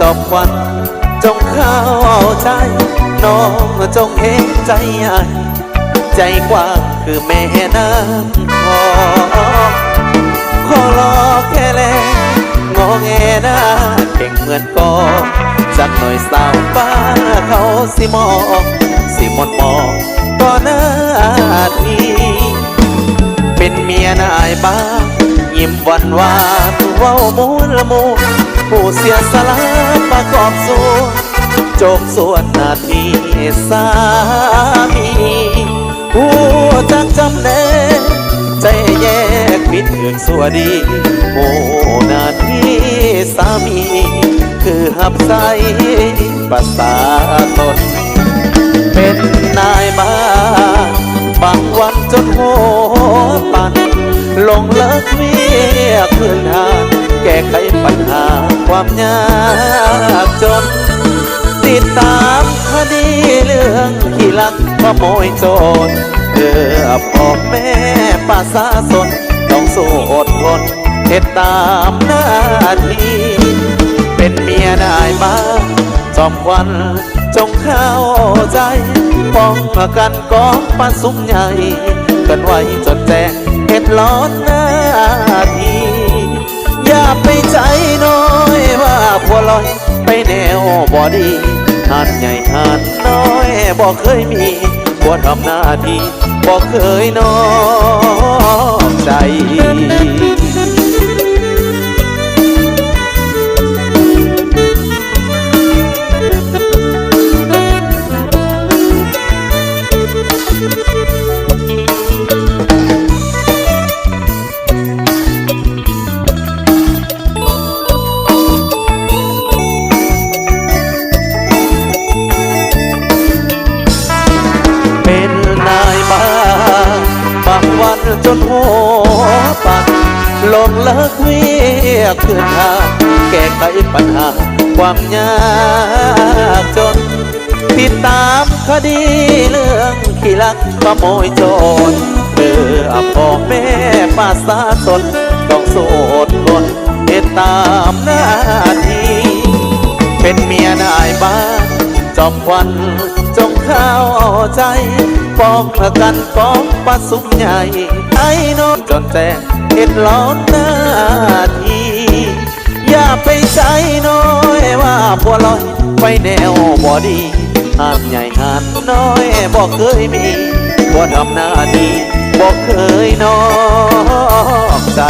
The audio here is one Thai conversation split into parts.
อบควันจงเข้าใจน้องจงเห็นใจใหญ่ใจกว้างคือแม่น้ำคองขอรอแค่แลงอแงหน้าเก่งเหมือนกอสักหน่อยสาวบ้าเขาสิมองสิมนมองต่อหน้าที่เป็นเมียนายบ้ายิ้มหวานหวานเว้ามูละมูผู้เสียสละประกอบส่วนโจกส่วนหน้าที่สามีผู้จักจำแนกใจแยกผิดอื่นสัวดีโอ้หน้าที่สามีคือหับใส่ภาษาตนเป็นนายบ้านบางวันจนโหปันลงเลิกเมียคืนหาแก้ไขปัญหาความยากจนติดตามคดีเรื่องขี้ลักขโมยโจรเพื่อพ่อแม่ป้าสาสนต้องสู้อดทนเฮ็ดตามหน้าที่เป็นเมียนายบ้านจอมควันจงเข้าใจป้องกันกองปันสุมใหญ่กันไว้จนแจ้งเฮ็ดล้อนหน้าที่อย่าไปใจน้อยว่าผัวลอยไปแนวบ่ดีหาดใหญ่หาดน้อยบ่เคยมีผัวทำหน้าที่บ่เคยนอกใจจนหัวปันลงเลิกเวียกคืนทางแก้ไขปัญหาความยากจนติดตามคดีเรื่องขี้ลักขโมยโจรเพื่อพ่อแม่ป้าสาตนต้องสู้อดทนเฮ็ดตามหน้าที่เป็นเมียนายบ้านจอมควันจงเข้าใจป้องกันกองปัสุมใหญ่ไอ้น้องจนแจ้งเฮ็ดล้อนหน้าที่อย่าไปใจน้อยว่าผัวลอยไปแนวบ่ดีหาดใหญ่หาดน้อยบ่เคยมีผัวทำหน้าที่บ่เคยนอกใจ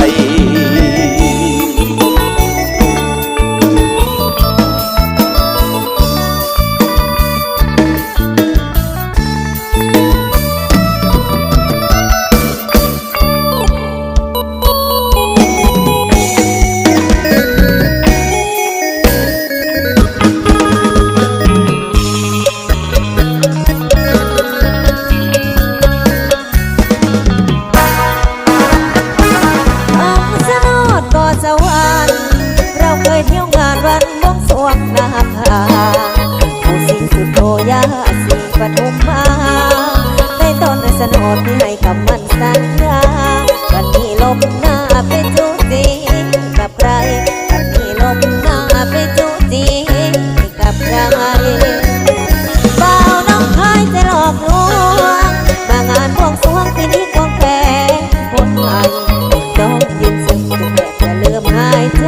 ผู้สิสุดโตยาสีปฐุมมาได้ตอนสนดที่ให้คำมั่นสัญญาวันนี้ลบหน้าไปจูจีกับใครวันนี้ลบหน้าไปจูจีกับใครบ่าวน้องคายจะหลอกลวงมางานบวงสรวงปีนี้ควงแฝงคนใหม่ต้องยินซึ้งทุกแบบจะลืมหายใจ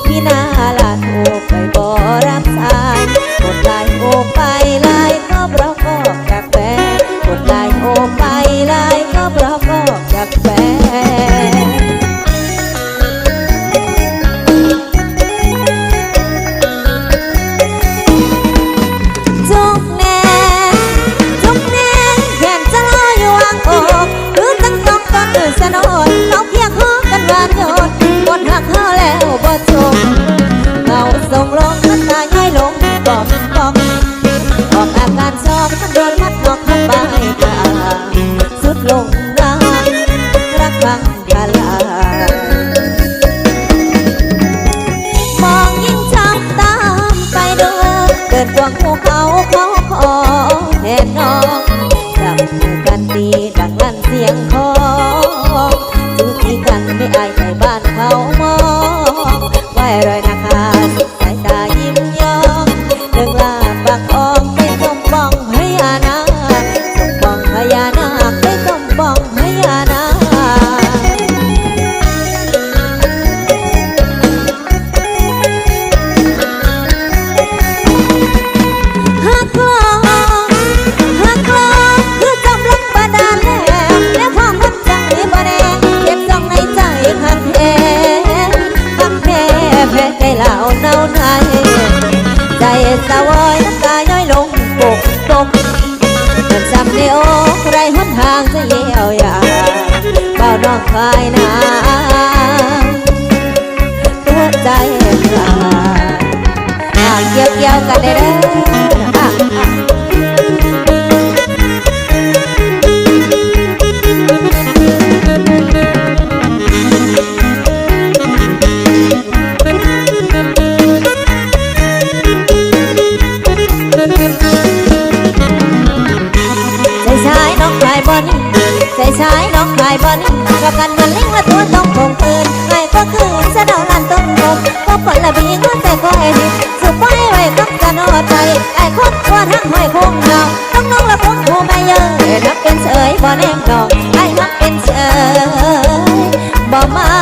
พี่นาลาถูกไปบ่รับสายกดไลน์โอไปไลน์ก็เพราะก็จากแฟนกดไลน์โอไปไลน์ก็เพราะก็จากแฟนจุกแน่จุกแน่แขนจะลอยอยู่วางอกหรือตั้งต้องต้นอื่นสนดเขาเพียงขอกันหวานโยนหมดหักเขาแล้วบ่จบเราส่งลงมันตาย้ายลงบอกออกอาการชอบมันโดนมัดนอกเข้าไปกาสุดลงน้ำรักพังกาลามองยิ่งช้ำตามไปดูเดินควงคู่เขาขอแทนน้องจับมือกันตีดังลั่นเสียงคอจูจีกันไม่อายใจบ้านเขามองไหวรอยนะคะสายตา ายน้ำตัวใจขาดเกี่ยวกันได้เด้อใจชายน้องขายบอลกับกันมันลิงละตัวต้องคงคืนไอ้ก็คืนเสดาลันต้นคงก็ผลละบีก็แต่ก็ไอ้ดิสุดไปไว้กับกันอใจไอ้คบว่าทั้งห้อยคงเราน้องละคงโคแม่เยอะนับเป็นเสยบ่แน่งดอกไอ้นับเป็นเสยบ่มา